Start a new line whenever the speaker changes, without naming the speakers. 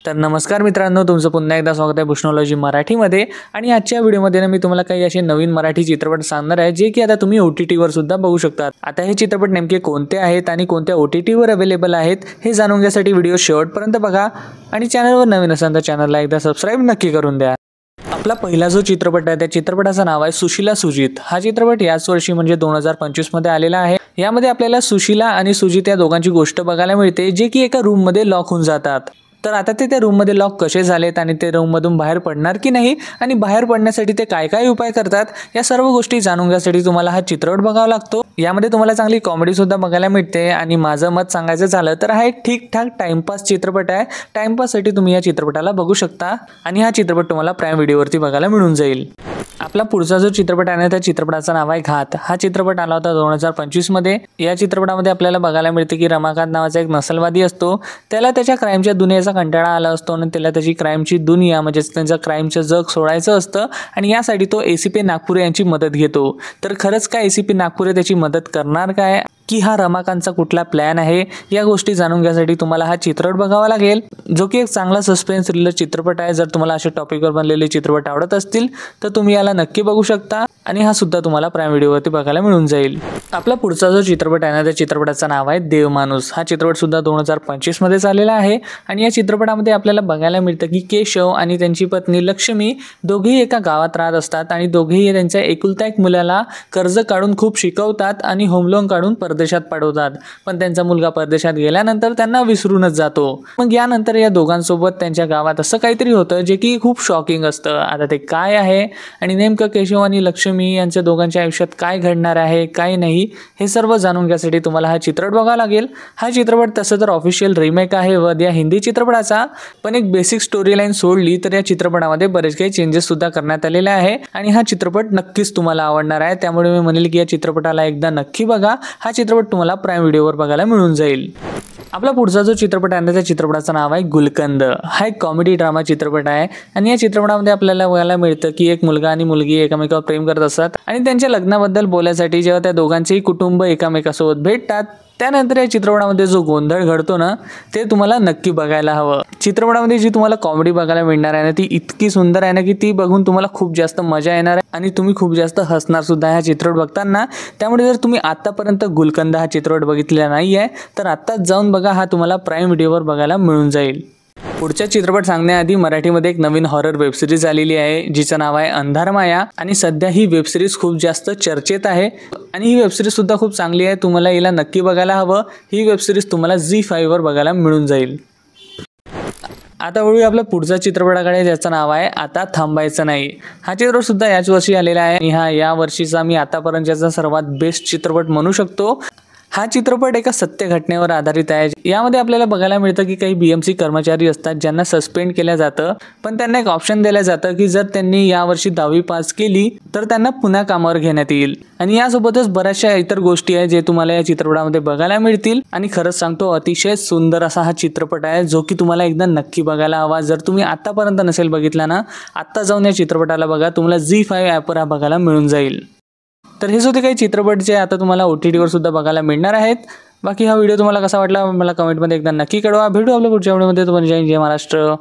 तर नमस्कार मित्रांनो, तुमचं पुन्हा एकदा स्वागत आहे भूषणॉलॉजी मराठीमध्ये। आणि आजच्या व्हिडिओमध्ये मी तुम्हाला काही असे नवीन मराठी चित्रपट सांगणार आहे जे की आता तुम्ही OTT वर सुद्धा बघू शकता। आता हे चित्रपट नेमके कोणते आहेत आणि कोणत्या OTT वर अवेलेबल आहेत हे जाणून घेण्यासाठी व्हिडिओ शेवटपर्यंत बघा आणि चॅनलवर नवीन असाल तर चॅनलला एकदा सबस्क्राइब नक्की करून द्या। आपला पहिला जो चित्रपट आहे त्या चित्रपटाचं नाव आहे सुशीला सुजित। हा चित्रपट याच वर्षी म्हणजे 2025 मध्ये आलेला आहे। यामध्ये आपल्याला सुशीला आणि सुजित या दोघांची गोष्ट बघायला मिळते जे की एका रूम मध्ये लॉक होऊन जातात। तर आता ते त्या रूम मध्ये लॉक कसे झालेत आणि ते रूम मधून बाहेर पडणार की नाही आणि बाहेर पडण्यासाठी ते काय काय उपाय करतात या सर्व गोष्टी जाणून घेण्यासाठी तुम्हाला हा चित्रपट बघावा लागतो। यामध्ये तुम्हाला चांगली कॉमेडी सुद्धा बघायला मिळते आणि माझं मत सांगायचं झालं तर हा एक ठीकठाक टाइमपास चित्रपट आहे। टाइमपाससाठी तुम्ही या चित्रपटाला बघू शकता आणि हा चित्रपट तुम्हाला प्राईम व्हिडिओवरती बघायला मिळून जाईल। आपला पुढचा जो चित्रपट आहे त्या चित्रपटाचं नाव आहे घात। हा चित्रपट आला होता 2025 मध्ये। या चित्रपटामध्ये आपल्याला बघायला मिळते की रमाकांत नावाचा एक नसलवादी असतो, त्याला त्याच्या क्राईमच्या दुनियेचा कंटाळा आला असतो आणि त्याला त्याची क्राईमची दुनिया म्हणजे त्यांचं क्राईमचं जग सोडायचं असतं आणि यासाठी तो ACP नागपुरे यांची मदत घेतो। तर खरंच काय ACP नागपुरे त्याची मदत करणार काय की हा रमाकांतचा कुठला प्लॅन आहे या गोष्टी जाणून घेण्यासाठी तुम्हाला हा चित्रपट बघावा लागेल, जो की एक चांगला सस्पेन्स थ्रिलर चित्रपट आहे। जर तुम्हाला अशा टॉपिकवर बनलेले चित्रपट आवडत असतील तर तुम्ही याला नक्की बघू शकता आणि हा सुद्धा तुम्हाला प्राईम व्हिडिओवरती बघायला मिळून जाईल। आपला पुढचा जो चित्रपट आहे ना त्या चित्रपटाचं नाव आहे देवमाणूस। हा चित्रपट सुद्धा 2025 मध्ये आलेला आहे आणि या चित्रपटामध्ये आपल्याला बघायला मिळतं की केशव आणि त्यांची पत्नी लक्ष्मी दोघेही एका गावात राहत असतात आणि दोघेही त्यांच्या एकुलता एक मुलाला कर्ज काढून खूप शिकवतात आणि होम लोन काढून परदेशात पाठवतात। पण त्यांचा मुलगा परदेशात गेल्यानंतर त्यांना विसरूनच जातो। मग यानंतर या दोघांसोबत त्यांच्या गावात असं काहीतरी होतं जे की खूप शॉकिंग असतं। आता ते काय आहे आणि नेमकं केशव आणि लक्ष्मी यांच्या दोघांच्या आयुष्यात काय घडणार आहे काय नाही हे सर्व जाणून घेण्यासाठी तुम्हाला हा चित्रपट बघावा लागेल। हा चित्रपट तसं तर ऑफिशियल रिमेक आहे व या हिंदी चित्रपटाचा, पण एक बेसिक स्टोरी लाईन सोडली तर या चित्रपटामध्ये बरेच काही चेंजेस सुद्धा करण्यात आलेले आहे आणि हा चित्रपट नक्कीच तुम्हाला आवडणार आहे। त्यामुळे मी म्हणेल की या चित्रपटाला एकदा नक्की बघा। हा चित्रपट तुम्हाला प्राईम व्हिडिओवर बघायला मिळून जाईल। आपला पुढचा जो चित्रपट आहे त्या चित्रपटाचं नाव आहे गुलकंद। हा एक कॉमेडी ड्रामा चित्रपट आहे आणि या चित्रपटामध्ये आपल्याला बघायला मिळतं की एक मुलगा आणि मुलगी एकमेकावर प्रेम करत असतात आणि त्यांच्या लग्नाबद्दल बोलायसाठी जेव्हा त्या दोघांचेही कुटुंब एकमेकांसोबत भेटतात त्यानंतर या चित्रपटामध्ये जो गोंधळ घडतो ना ते तुम्हाला नक्की बघायला हवं। चित्रपटामध्ये जी तुम्हाला कॉमेडी बघायला मिळणार आहे ना ती इतकी सुंदर आहे ना की ती बघून तुम्हाला खूप जास्त मजा येणार आहे आणि तुम्ही खूप जास्त हसणार सुद्धा हा चित्रपट बघताना। त्यामुळे जर तुम्ही आतापर्यंत गुलकंद हा चित्रपट बघितलेला नाही आहे तर आत्ताच जाऊन बघा, हा तुम्हाला प्राईम व्हिडिओवर बघायला मिळून जाईल। पुढचा चित्रपट सांगण्याआधी मराठीमध्ये एक नवीन हॉरर वेबसिरीज आलेली आहे जिचं नाव आहे अंधारमाया आणि सध्या ही वेबसिरीज खूप जास्त चर्चेत आहे आणि ही वेबसिरीज सुद्धा खूप चांगली आहे। तुम्हाला हिला नक्की बघायला हवं। ही वेबसिरीज तुम्हाला ZEE5 वर बघायला मिळून जाईल। आता वळूया आपल्या पुढच्या चित्रपटाकडे ज्याचं नाव आहे आता थांबायचं नाही। हा चित्रपट सुद्धा याच वर्षी आलेला आहे आणि हा या वर्षीचा मी आतापर्यंतचा सर्वात बेस्ट चित्रपट म्हणू शकतो। हा चित्रपट एका सत्य घटनेवर आधारित आहे। यामध्ये आपल्याला बघायला मिळतं की काही BMC कर्मचारी असतात ज्यांना सस्पेंड केलं जातं, पण त्यांना एक ऑप्शन दिलं जातं की जर त्यांनी यावर्षी 10वी पास केली तर त्यांना पुन्हा कामावर घेण्यात येईल आणि यासोबतच बऱ्याचशा इतर गोष्टी आहेत जे तुम्हाला या चित्रपटामध्ये बघायला मिळतील। आणि खरंच सांगतो अतिशय सुंदर असा हा चित्रपट आहे जो की तुम्हाला एकदा नक्की बघायला हवा। जर तुम्ही आतापर्यंत नसेल बघितला ना आत्ता जाऊन या चित्रपटाला बघा, तुम्हाला ZEE5 ॲपवर हा बघायला मिळून जाईल। तर हेच होते काही चित्रपट जे आता तुम्हाला OTT वर सुद्धा बघायला मिळणार आहेत। बाकी हा व्हिडिओ तुम्हाला कसा वाटला मला कमेंटमध्ये एकदा नक्की कळवा। भेटू आपल्या पुढच्या व्हिडिओमध्ये। तुम्हाला जय महाराष्ट्र।